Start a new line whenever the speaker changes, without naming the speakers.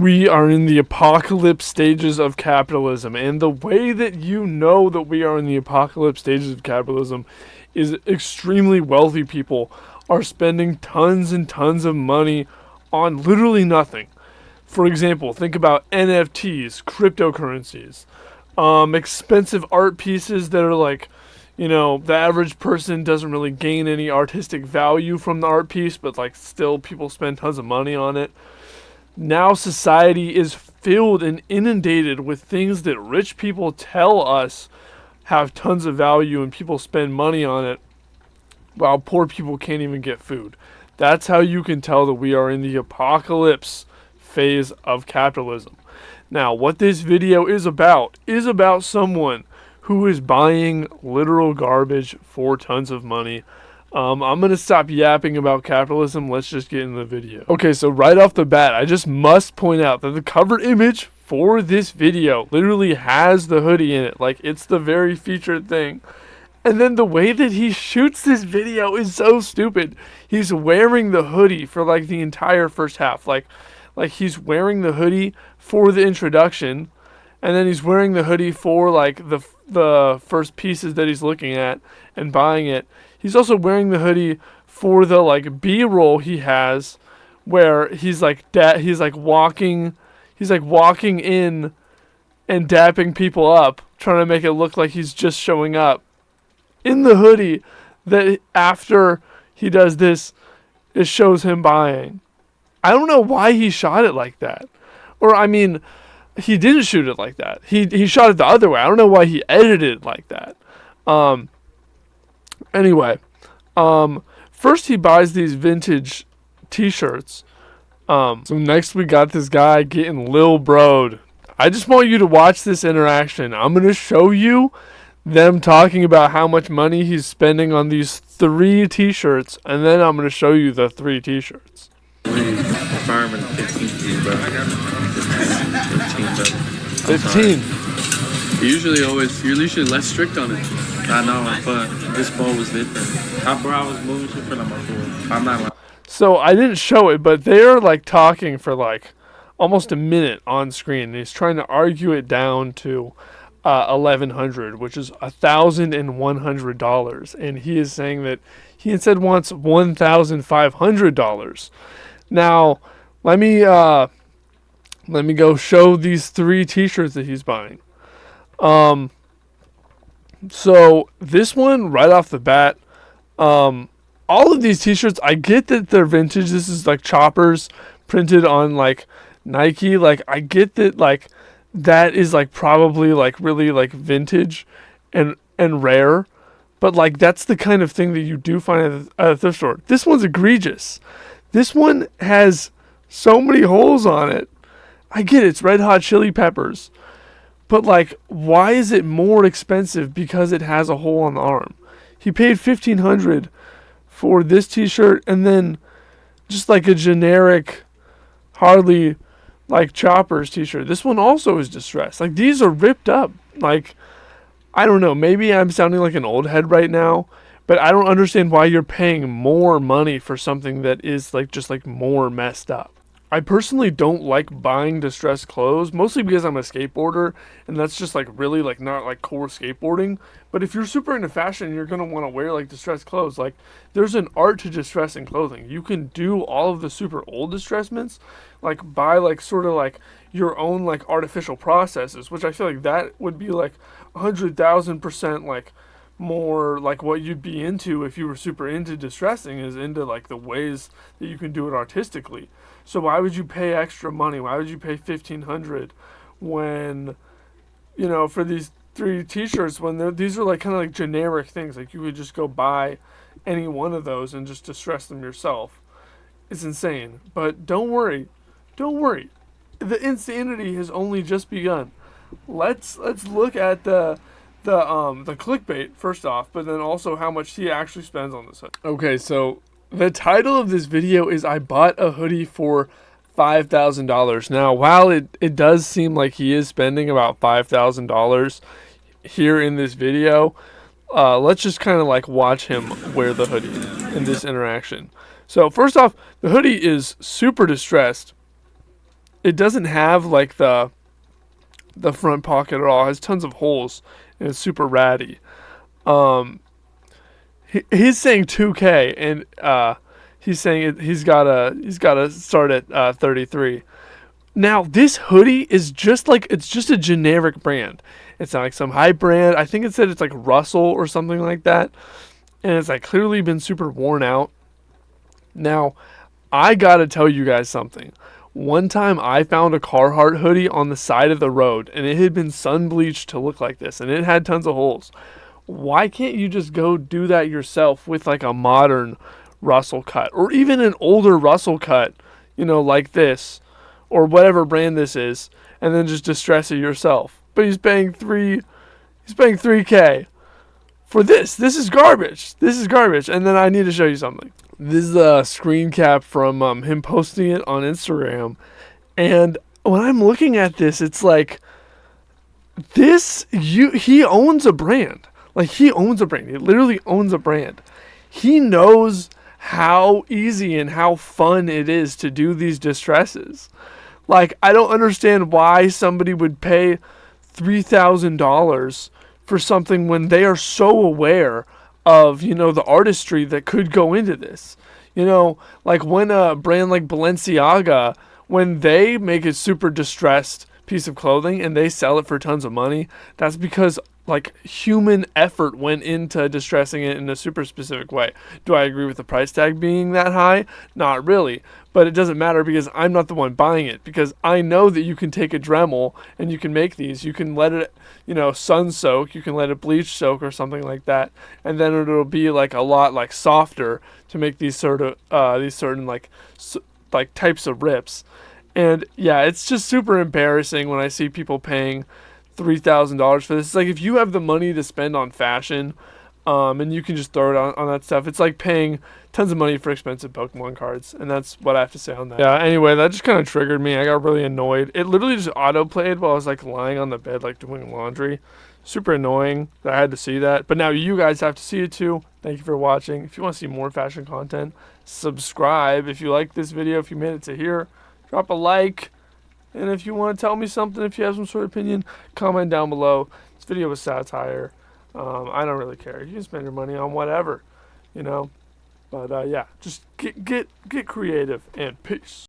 We are in the apocalypse stages of capitalism, and the way that you know that we are in the apocalypse stages of capitalism is extremely wealthy people are spending tons and tons of money on literally nothing. For example, think about NFTs, cryptocurrencies, expensive art pieces that are like, the average person doesn't really gain any artistic value from the art piece, but like still people spend tons of money on it. Now society is filled and inundated with things that rich people tell us have tons of value and people spend money on it while poor people can't even get food. That's how you can tell that we are in the apocalypse phase of capitalism. Now, what this video is about someone who is buying literal garbage for tons of money. I'm going to stop yapping about capitalism. Let's just get into the video. Okay, so right off the bat, I just must point out that the cover image for this video literally has the hoodie in it. Like, it's the very featured thing. And then the way that he shoots this video is so stupid. He's wearing the hoodie for like the entire first half. Like he's wearing the hoodie for the introduction, and then he's wearing the hoodie for like the first pieces that he's looking at and buying it. He's also wearing the hoodie for the like B-roll he has, where he's like walking in and dapping people up, trying to make it look like he's just showing up in the hoodie that after he does this, it shows him buying. I don't know why he shot it like that. Or, I mean, he didn't shoot it like that. He shot it the other way. I don't know why he edited it like that. Anyway, first he buys these vintage t-shirts. So next we got this guy getting lil bro'd. I just want you to watch this interaction. I'm going to show you them talking about how much money he's spending on these 3 t-shirts, and then I'm going to show you the 3 t-shirts.
Fireman 15, bro.
15.
You're usually less strict on it. I know, but this ball was different. I was moving shit for number 4. I'm not like.
So I didn't show it, but they're like talking for like almost a minute on screen. And he's trying to argue it down to $1,100, which is $1,100, and he is saying that he instead wants $1,500. Now, let me go show these 3 t-shirts that he's buying. So this one right off the bat, all of these t-shirts, I get that they're vintage. This is like choppers printed on like Nike. Like, I get that like that is like probably like really like vintage and rare, but like that's the kind of thing that you do find at a thrift store. This one's egregious. This one has so many holes on it. I get it, it's Red Hot Chili Peppers, but like, why is it more expensive because it has a hole on the arm? He paid $1,500 for this t-shirt, and then just like a generic hardly like Choppers t-shirt. This one also is distressed. Like, these are ripped up. Like, I don't know, maybe I'm sounding like an old head right now, but I don't understand why you're paying more money for something that is like just like more messed up. I personally don't like buying distressed clothes, mostly because I'm a skateboarder, and that's just like really like not like core skateboarding. But if you're super into fashion, you're gonna want to wear like distressed clothes. Like, there's an art to distressing clothing. You can do all of the super old distressments, like buy like sort of like your own like artificial processes, which I feel like that would be like 100,000% like more like what you'd be into if you were super into distressing, is into like the ways that you can do it artistically. So why would you pay extra money? Why would you pay $1,500 when, for these 3 t-shirts, when these are like kind of like generic things? Like, you could just go buy any one of those and just distress them yourself. It's insane. But don't worry. The insanity has only just begun. Let's look at the clickbait first off, but then also how much he actually spends on this hoodie. Okay, so the title of this video is I bought a hoodie for $5,000. Now, while it does seem like he is spending about $5,000 here in this video, let's just kind of like watch him wear the hoodie in this interaction. So first off, the hoodie is super distressed. it doesn't have like the front pocket at all. It has tons of holes and it's super ratty. Um, he's saying 2K and he's saying he's gotta start at 33. Now this hoodie is just like it's just a generic brand. It's not like some high brand. I think it said it's like Russell or something like that, and it's like clearly been super worn out. Now, I gotta tell you guys something. One time I found a Carhartt hoodie on the side of the road, and it had been sun bleached to look like this, and it had tons of holes. Why can't you just go do that yourself with like a modern Russell cut, or even an older Russell cut, like this, or whatever brand this is, and then just distress it yourself? But he's paying 3K for this. This is garbage. This is garbage. And then I need to show you something. This is a screen cap from him posting it on Instagram. And when I'm looking at this, it's like he owns a brand. Like he owns a brand. He literally owns a brand. He knows how easy and how fun it is to do these distresses. Like I don't understand why somebody would pay $3,000 for something when they are so aware of the artistry that could go into this. Like when a brand like Balenciaga, when they make a super distressed piece of clothing and they sell it for tons of money, that's because like human effort went into distressing it in a super specific way. Do I agree with the price tag being that high? Not really. But it doesn't matter because I'm not the one buying it, because I know that you can take a Dremel and you can make these. You can let it, sun soak. You can let it bleach soak or something like that, and then it'll be like a lot like softer to make these certain like types of rips. And yeah, it's just super embarrassing when I see people paying $3,000 for this. It's like if you have the money to spend on fashion, and you can just throw it on that stuff. It's like paying tons of money for expensive Pokemon cards, and that's what I have to say on that. Yeah, anyway, that just kind of triggered me. I got really annoyed. It literally just auto-played while I was like lying on the bed like doing laundry. Super annoying that I had to see that. But now you guys have to see it too. Thank you for watching. If you want to see more fashion content, subscribe. If you like this video, if you made it to here, drop a like. And if you want to tell me something, if you have some sort of opinion, comment down below. This video was satire. I don't really care. You can spend your money on whatever, But yeah, just get creative and peace.